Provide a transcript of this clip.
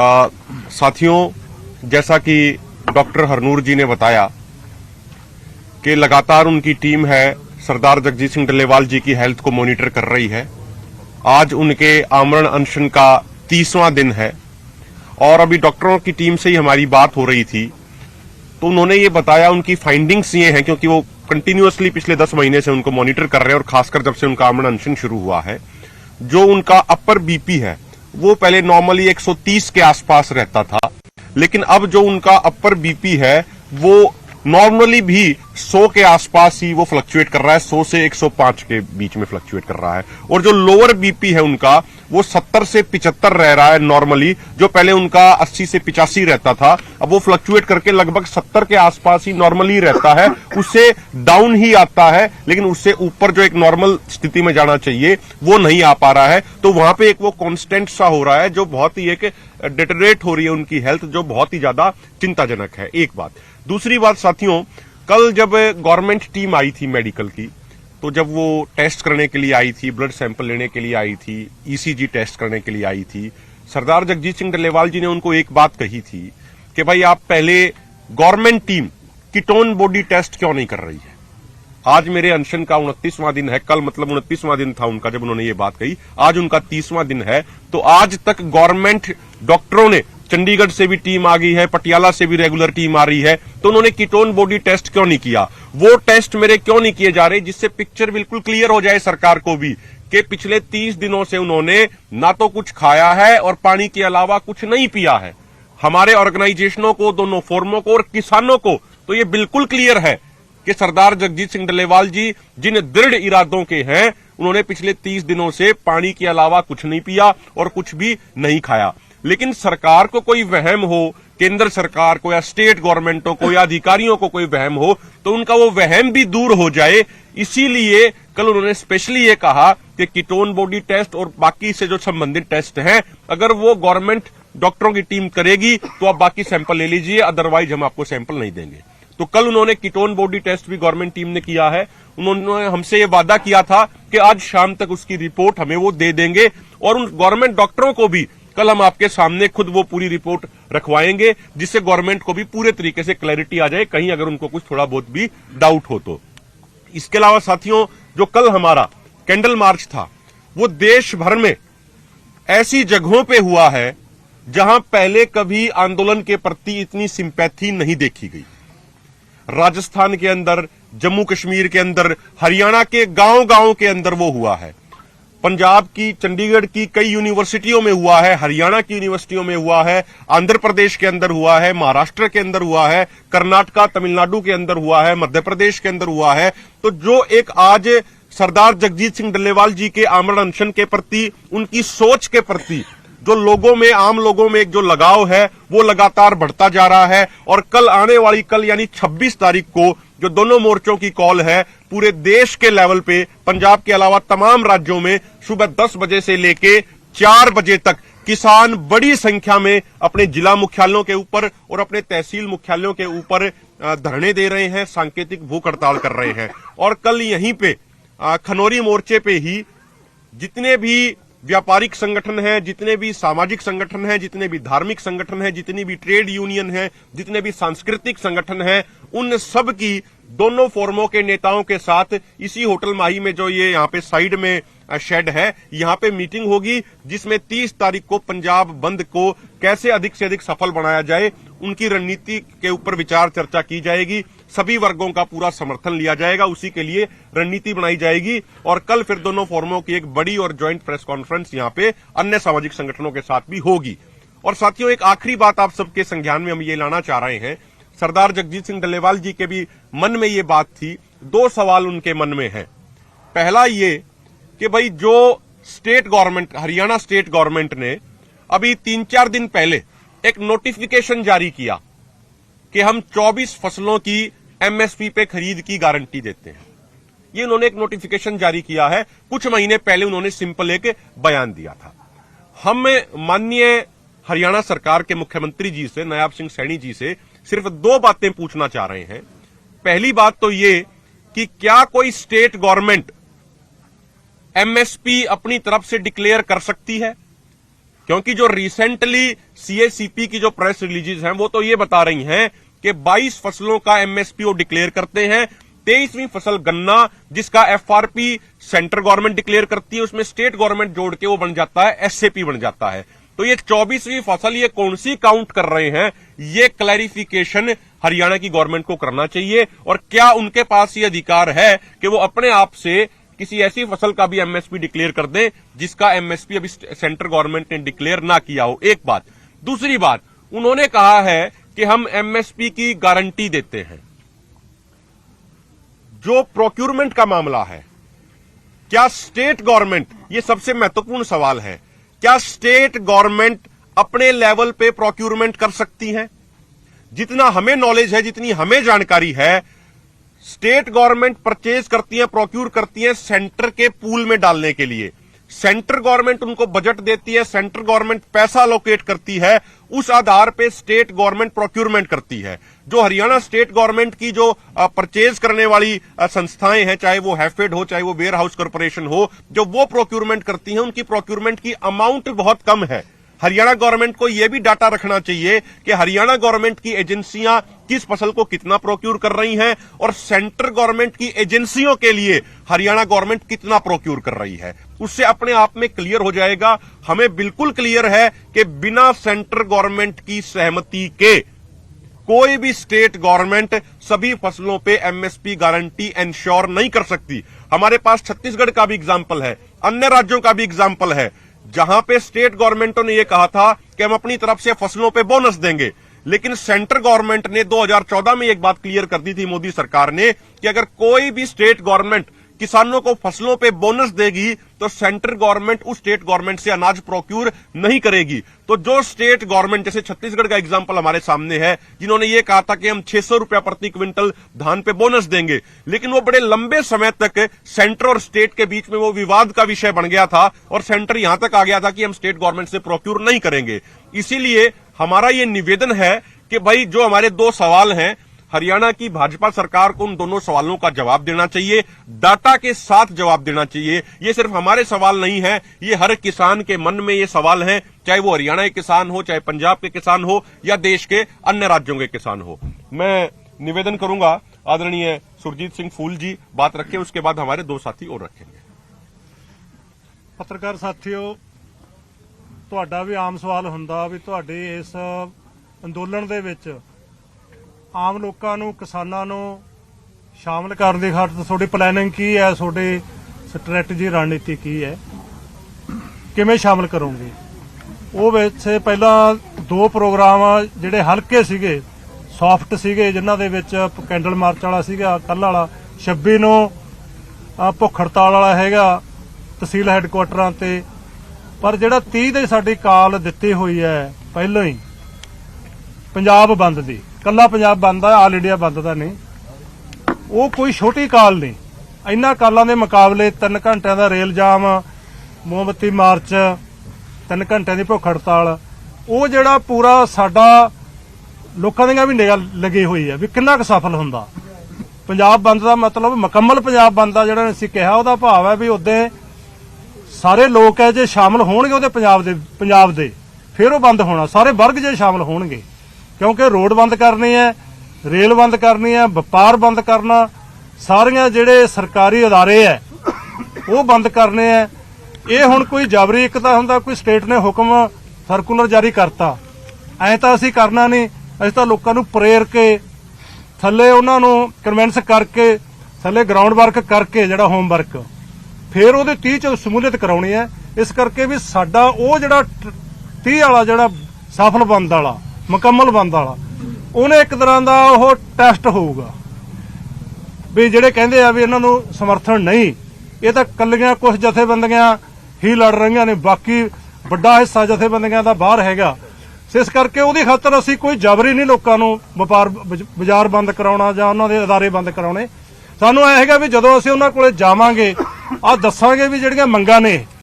साथियों, जैसा कि डॉक्टर हरनूर जी ने बताया कि लगातार उनकी टीम है सरदार जगजीत सिंह डल्लेवाल जी की हेल्थ को मॉनिटर कर रही है। आज उनके आमरण अनशन का 30वां दिन है और अभी डॉक्टरों की टीम से ही हमारी बात हो रही थी तो उन्होंने ये बताया, उनकी फाइंडिंग्स ये हैं क्योंकि वो कंटिन्यूअसली पिछले 10 महीने से उनको मॉनिटर कर रहे हैं और खासकर जब से उनका आमरण अनशन शुरू हुआ है, जो उनका अपर बीपी है वो पहले नॉर्मली 130 के आसपास रहता था, लेकिन अब जो उनका अपर बीपी है वो नॉर्मली भी 100 के आसपास ही वो फ्लक्चुएट कर रहा है, 100 से 105 के बीच में फ्लक्चुएट कर रहा है। और जो लोअर बीपी है उनका वो 70 से 75 रह रहा है नॉर्मली, जो पहले उनका 80 से 85 रहता था, अब वो फ्लक्चुएट करके लगभग 70 के आसपास ही नॉर्मली रहता है, उससे डाउन ही आता है, लेकिन उससे ऊपर जो एक नॉर्मल स्थिति में जाना चाहिए वो नहीं आ पा रहा है। तो वहां पे एक वो कांस्टेंट सा हो रहा है जो बहुत ही एक डिटेरियोरेट हो रही है उनकी हेल्थ, जो बहुत ही ज्यादा चिंताजनक है। एक बात। दूसरी बात साथियों, कल जब गवर्नमेंट टीम आई थी मेडिकल की, तो जब वो टेस्ट करने के लिए आई थी, ब्लड सैंपल लेने के लिए आई थी, ईसीजी टेस्ट करने के लिए आई थी, सरदार जगजीत सिंह डल्लेवाल जी ने उनको एक बात कही थी कि भाई आप पहले government team ketone body test क्यों नहीं कर रही है। आज मेरे अनशन का 29वां दिन है, कल मतलब 29वां दिन था उनका जब उन्होंने ये बात कही, आज उनका 30वां दिन है। तो आज तक गवर्नमेंट डॉक्टरों ने, चंडीगढ़ से भी टीम आ गई है, पटियाला से भी रेगुलर टीम आ रही है, तो उन्होंने कीटोन बॉडी टेस्ट क्यों नहीं किया, वो टेस्ट मेरे क्यों नहीं किए जा रहे, जिससे पिक्चर बिल्कुल क्लियर हो जाए सरकार को भी कि पिछले 30 दिनों से उन्होंने ना तो कुछ खाया है और पानी के अलावा कुछ नहीं पिया है। हमारे ऑर्गेनाइजेशनों को, दोनों फोरमों को और किसानों को तो ये बिल्कुल क्लियर है कि सरदार जगजीत सिंह डल्लेवाल जी जिन दृढ़ इरादों के हैं, उन्होंने पिछले 30 दिनों से पानी के अलावा कुछ नहीं पिया और कुछ भी नहीं खाया। लेकिन सरकार को कोई वहम हो, केंद्र सरकार को या स्टेट गवर्नमेंटों को या अधिकारियों को कोई वहम हो, तो उनका वो वहम भी दूर हो जाए। इसीलिए कल उन्होंने स्पेशली ये कहा कि कीटोन बॉडी टेस्ट और बाकी से जो संबंधित टेस्ट हैं, अगर वो गवर्नमेंट डॉक्टरों की टीम करेगी तो आप बाकी सैंपल ले लीजिए, अदरवाइज हम आपको सैंपल नहीं देंगे। तो कल उन्होंने कीटोन बॉडी टेस्ट भी गवर्नमेंट टीम ने किया है। उन्होंने हमसे ये वादा किया था कि आज शाम तक उसकी रिपोर्ट हमें वो दे देंगे और उन गवर्नमेंट डॉक्टरों को भी कल हम आपके सामने खुद वो पूरी रिपोर्ट रखवाएंगे, जिससे गवर्नमेंट को भी पूरे तरीके से क्लैरिटी आ जाए, कहीं अगर उनको कुछ थोड़ा बहुत भी डाउट हो तो। इसके अलावा साथियों, जो कल हमारा कैंडल मार्च था वो देश भर में ऐसी जगहों पे हुआ है जहां पहले कभी आंदोलन के प्रति इतनी सिंपैथी नहीं देखी गई। राजस्थान के अंदर, जम्मू कश्मीर के अंदर, हरियाणा के गांव-गांव के अंदर वो हुआ है, पंजाब की, चंडीगढ़ की कई यूनिवर्सिटियों में हुआ है, हरियाणा की यूनिवर्सिटियों में हुआ है, आंध्र प्रदेश के अंदर हुआ है, महाराष्ट्र के अंदर हुआ है, कर्नाटका, तमिलनाडु के अंदर हुआ है, मध्य प्रदेश के अंदर हुआ है। तो जो एक आज सरदार जगजीत सिंह डल्लेवाल जी के आमरण अनशन के प्रति, उनकी सोच के प्रति जो लोगों में, आम लोगों में एक जो लगाव है वो लगातार बढ़ता जा रहा है। और कल आने वाली, कल यानी 26 तारीख को जो दोनों मोर्चों की कॉल है, पूरे देश के लेवल पे, पंजाब के अलावा तमाम राज्यों में सुबह 10 बजे से लेके 4 बजे तक किसान बड़ी संख्या में अपने जिला मुख्यालयों के ऊपर और अपने तहसील मुख्यालयों के ऊपर धरने दे रहे हैं, सांकेतिक भूख हड़ताल कर रहे हैं। और कल यहीं पे खनौरी मोर्चे पे ही जितने भी व्यापारिक संगठन हैं, जितने भी सामाजिक संगठन हैं, जितने भी धार्मिक संगठन हैं, जितनी भी ट्रेड यूनियन हैं, जितने भी सांस्कृतिक संगठन हैं, उन सब की दोनों फोरमों के नेताओं के साथ इसी होटल माही में, जो ये यहाँ पे साइड में शेड है, यहाँ पे मीटिंग होगी, जिसमें 30 तारीख को पंजाब बंद को कैसे अधिक से अधिक सफल बनाया जाए, उनकी रणनीति के ऊपर विचार चर्चा की जाएगी। सभी वर्गों का पूरा समर्थन लिया जाएगा, उसी के लिए रणनीति बनाई जाएगी। और कल फिर दोनों फोरमों की एक बड़ी और ज्वाइंट प्रेस कॉन्फ्रेंस यहाँ पे अन्य सामाजिक संगठनों के साथ भी होगी। और साथियों, एक आखिरी बात आप सबके संज्ञान में हम ये लाना चाह रहे हैं, सरदार जगजीत सिंह डल्लेवाल जी के भी मन में ये बात थी, 2 सवाल उनके मन में है। पहला ये कि भाई जो state government, Haryana state government ने अभी 3-4 दिन पहले एक नोटिफिकेशन जारी किया कि हम 24 फसलों की एमएसपी पे खरीद की गारंटी देते हैं। ये उन्होंने एक नोटिफिकेशन जारी किया है। कुछ महीने पहले उन्होंने सिंपल एक बयान दिया था। हम माननीय हरियाणा सरकार के मुख्यमंत्री जी से, नायब सिंह सैनी जी से सिर्फ 2 बातें पूछना चाह रहे हैं। पहली बात तो ये कि क्या कोई स्टेट गवर्नमेंट एमएसपी अपनी तरफ से डिक्लेयर कर सकती है? क्योंकि जो रिसेंटली सीएसीपी की जो प्रेस रिलीजेस हैं वो तो ये बता रही हैं कि 22 फसलों का एमएसपी वो डिक्लेयर करते हैं। 23वीं फसल गन्ना जिसका एफआरपी सेंट्रल गवर्नमेंट डिक्लेयर करती है, उसमें स्टेट गवर्नमेंट जोड़ के वो बन जाता है, एसएपी बन जाता है। तो ये 24वीं फसल ये कौन सी काउंट कर रहे हैं, ये क्लैरिफिकेशन हरियाणा की गवर्नमेंट को करना चाहिए। और क्या उनके पास ये अधिकार है कि वो अपने आप से किसी ऐसी फसल का भी एमएसपी डिक्लेयर कर दें जिसका एमएसपी अभी सेंट्रल गवर्नमेंट ने डिक्लेयर ना किया हो। एक बात। दूसरी बात, उन्होंने कहा है कि हम एमएसपी की गारंटी देते हैं। जो प्रोक्यूरमेंट का मामला है, क्या स्टेट गवर्नमेंट, ये सबसे महत्वपूर्ण सवाल है, क्या स्टेट गवर्नमेंट अपने लेवल पे प्रोक्यूरमेंट कर सकती है? जितना हमें नॉलेज है, जितनी हमें जानकारी है, स्टेट गवर्नमेंट परचेज करती है, प्रोक्यूर करती है सेंटर के पूल में डालने के लिए। सेंट्रल गवर्नमेंट उनको बजट देती है, सेंट्रल गवर्नमेंट पैसा अलोकेट करती है, उस आधार पे स्टेट गवर्नमेंट प्रोक्यूरमेंट करती है। जो हरियाणा स्टेट गवर्नमेंट की जो परचेज करने वाली संस्थाएं हैं, चाहे वो हैफेड हो, चाहे वो वेयर हाउस कॉर्पोरेशन हो, जो वो प्रोक्यूरमेंट करती हैं, उनकी प्रोक्यूरमेंट की अमाउंट बहुत कम है। हरियाणा गवर्नमेंट को यह भी डाटा रखना चाहिए कि हरियाणा गवर्नमेंट की एजेंसियां किस फसल को कितना प्रोक्यूर कर रही हैं और सेंट्रल गवर्नमेंट की एजेंसियों के लिए हरियाणा गवर्नमेंट कितना प्रोक्यूर कर रही है। उससे अपने आप में क्लियर हो जाएगा। हमें बिल्कुल क्लियर है कि बिना सेंट्रल गवर्नमेंट की सहमति के कोई भी स्टेट गवर्नमेंट सभी फसलों पे एमएसपी गारंटी एंश्योर नहीं कर सकती। हमारे पास छत्तीसगढ़ का भी एग्जाम्पल है, अन्य राज्यों का भी एग्जाम्पल है, जहां पे स्टेट गवर्नमेंटों ने यह कहा था कि हम अपनी तरफ से फसलों पे बोनस देंगे, लेकिन सेंट्रल गवर्नमेंट ने 2014 में एक बात क्लियर कर दी थी मोदी सरकार ने कि अगर कोई भी स्टेट गवर्नमेंट किसानों को फसलों पे बोनस देगी तो सेंट्रल गवर्नमेंट उस स्टेट गवर्नमेंट से अनाज प्रोक्यूर नहीं करेगी। तो जो स्टेट गवर्नमेंट, जैसे छत्तीसगढ़ का एग्जांपल हमारे सामने है, जिन्होंने ये कहा था कि हम 600 रुपया प्रति क्विंटल धान पे बोनस देंगे, लेकिन वो बड़े लंबे समय तक सेंटर और स्टेट के बीच में वो विवाद का विषय बन गया था और सेंटर यहां तक आ गया था कि हम स्टेट गवर्नमेंट से प्रोक्यूर नहीं करेंगे। इसीलिए हमारा ये निवेदन है कि भाई जो हमारे दो सवाल हैं, हरियाणा की भाजपा सरकार को उन दोनों सवालों का जवाब देना चाहिए, डाटा के साथ जवाब देना चाहिए। ये सिर्फ हमारे सवाल नहीं है, ये हर किसान के मन में ये सवाल हैं, चाहे वो हरियाणा के किसान हो, चाहे पंजाब के किसान हो या देश के अन्य राज्यों के किसान हो। मैं निवेदन करूंगा आदरणीय सुरजीत सिंह फूल जी बात रखें, उसके बाद हमारे दो साथी और रखेंगे। पत्रकार साथियों, ਤੁਹਾਡਾ ਵੀ ਆਮ ਸਵਾਲ ਹੁੰਦਾ ਵੀ ਤੁਹਾਡੇ ਇਸ ਅੰਦੋਲਨ ਦੇ ਵਿੱਚ ਆਮ ਲੋਕਾਂ ਨੂੰ, ਕਿਸਾਨਾਂ ਨੂੰ ਸ਼ਾਮਲ ਕਰਨ ਦੀ ਖਾਤਰ ਤੁਹਾਡੀ ਪਲੈਨਿੰਗ ਕੀ ਹੈ, ਤੁਹਾਡੀ ਸਟ੍ਰੈਟਜੀ ਰਣਨੀਤੀ ਕੀ ਹੈ, ਕਿਵੇਂ ਸ਼ਾਮਲ ਕਰੋਗੇ? ਉਹ ਵਿੱਚ ਪਹਿਲਾਂ ਦੋ ਪ੍ਰੋਗਰਾਮ ਜਿਹੜੇ ਹਲਕੇ ਸੀਗੇ, ਸੌਫਟ ਸੀਗੇ, ਜਿਨ੍ਹਾਂ ਦੇ ਵਿੱਚ ਕੈਂਡਲ ਮਾਰਚ ਵਾਲਾ ਸੀਗਾ ਕੱਲ੍ਹ ਵਾਲਾ, 26 ਨੂੰ ਭੁੱਖ ਹੜਤਾਲ ਵਾਲਾ ਹੈਗਾ ਤਹਿਸੀਲ ਹੈੱਡਕੁਆਟਰਾਂ ਤੇ। ਪਰ ਜਿਹੜਾ 30 ਦੇ ਸਾਡੀ ਕਾਲ ਦਿੱਤੀ ਹੋਈ ਹੈ ਪਹਿਲਾਂ ਹੀ ਪੰਜਾਬ ਬੰਦ ਦੀ, ਕੱਲਾ ਪੰਜਾਬ ਬੰਦ ਆ, ਆਲ ਇੰਡੀਆ ਬੰਦ ਦਾ ਨਹੀਂ, ਉਹ ਕੋਈ ਛੋਟੀ ਕਾਲ ਨਹੀਂ। ਇਹਨਾਂ ਕਾਲਾਂ ਦੇ ਮੁਕਾਬਲੇ 3 ਘੰਟਿਆਂ ਦਾ ਰੇਲ ਜਾਮ, ਮੋਮਬੱਤੀ ਮਾਰਚ, 3 ਘੰਟਿਆਂ ਦੀ ਭੁੱਖ ਹੜਤਾਲ, ਉਹ ਜਿਹੜਾ ਪੂਰਾ ਸਾਡਾ ਲੋਕਾਂ ਦੀਆਂ ਵੀ ਨਿਗਾਹ ਲੱਗੀ ਹੋਈ ਹੈ ਵੀ ਕਿੰਨਾ ਕੁ ਸਫਲ ਹੁੰਦਾ। ਪੰਜਾਬ ਬੰਦ ਦਾ ਮਤਲਬ ਮੁਕੰਮਲ ਪੰਜਾਬ ਬੰਦ ਦਾ ਜਿਹੜਾ ਅਸੀਂ ਕਿਹਾ, ਉਹਦਾ ਭਾਵ ਹੈ ਵੀ ਉਦੋਂ ਸਾਰੇ ਲੋਕ ਹੈ ਜੇ ਸ਼ਾਮਲ ਹੋਣਗੇ ਉਹਦੇ ਪੰਜਾਬ ਦੇ ਫਿਰ ਉਹ ਬੰਦ ਹੋਣਾ, ਸਾਰੇ ਵਰਗ ਜੇ ਸ਼ਾਮਲ ਹੋਣਗੇ, ਕਿਉਂਕਿ ਰੋਡ ਬੰਦ ਕਰਨੀ ਹੈ, ਰੇਲ ਬੰਦ ਕਰਨੀ ਹੈ, ਵਪਾਰ ਬੰਦ ਕਰਨਾ, ਸਾਰੀਆਂ ਜਿਹੜੇ ਸਰਕਾਰੀ ਅਦਾਰੇ ਹੈ ਉਹ ਬੰਦ ਕਰਨੇ ਹੈ। ਇਹ ਹੁਣ ਕੋਈ ਜਬਰੀ ਇੱਕ ਤਾਂ ਹੁੰਦਾ, ਕੋਈ ਸਟੇਟ ਨੇ ਹੁਕਮ ਸਰਕੂਲਰ ਜਾਰੀ ਕਰਤਾ, ਐਂ ਤਾਂ ਅਸੀਂ ਕਰਨਾ ਨਹੀਂ। ਅਸੀਂ ਤਾਂ ਲੋਕਾਂ ਨੂੰ ਪ੍ਰੇਰ ਕੇ ਥੱਲੇ ਉਹਨਾਂ ਨੂੰ ਕਨਵਿੰਸ ਕਰਕੇ ਥੱਲੇ ਗਰਾਊਂਡ ਵਰਕ ਕਰਕੇ ਜਿਹੜਾ ਹੋਮ ਵਰਕ ਫਿਰ ਉਹਦੇ 30 ਚ ਸਮੂਲੀਅਤ ਕਰਾਉਣੀ ਹੈ। ਇਸ ਕਰਕੇ ਵੀ ਸਾਡਾ ਉਹ ਜਿਹੜਾ 30 ਵਾਲਾ ਜਿਹੜਾ ਸਫਲ ਬੰਦ ਵਾਲਾ, ਮੁਕੰਮਲ ਬੰਦ ਵਾਲਾ, ਉਹਨੇ ਇੱਕ ਤਰ੍ਹਾਂ ਦਾ ਉਹ ਟੈਸਟ ਹੋਊਗਾ ਵੀ ਜਿਹੜੇ ਕਹਿੰਦੇ ਆ ਵੀ ਇਹਨਾਂ ਨੂੰ ਸਮਰਥਨ ਨਹੀਂ, ਇਹ ਤਾਂ ਕੱਲੀਆਂ ਕੁਝ ਜਥੇਬੰਦੀਆਂ ਹੀ ਲੜ ਰਹੀਆਂ ਨੇ, ਬਾਕੀ ਵੱਡਾ ਹਿੱਸਾ ਜਥੇਬੰਦੀਆਂ ਦਾ ਬਾਹਰ ਹੈਗਾ। ਇਸ ਕਰਕੇ ਉਹਦੀ ਖਾਤਰ ਅਸੀਂ ਕੋਈ ਜਬਰੀ ਨਹੀਂ ਲੋਕਾਂ ਨੂੰ ਬਾਜ਼ਾਰ ਬੰਦ ਕਰਾਉਣਾ ਜਾਂ ਉਹਨਾਂ ਦੇ ਅਦਾਰੇ ਬੰਦ ਕਰਾਉਣੇ। ਸਾਨੂੰ ਇਹ ਹੈਗਾ ਵੀ ਜਦੋਂ ਅਸੀਂ ਉਹਨਾਂ ਕੋਲੇ ਜਾਵਾਂਗੇ, ਆਹ ਦੱਸਾਂਗੇ ਵੀ ਜਿਹੜੀਆਂ ਮੰਗਾਂ ਨੇ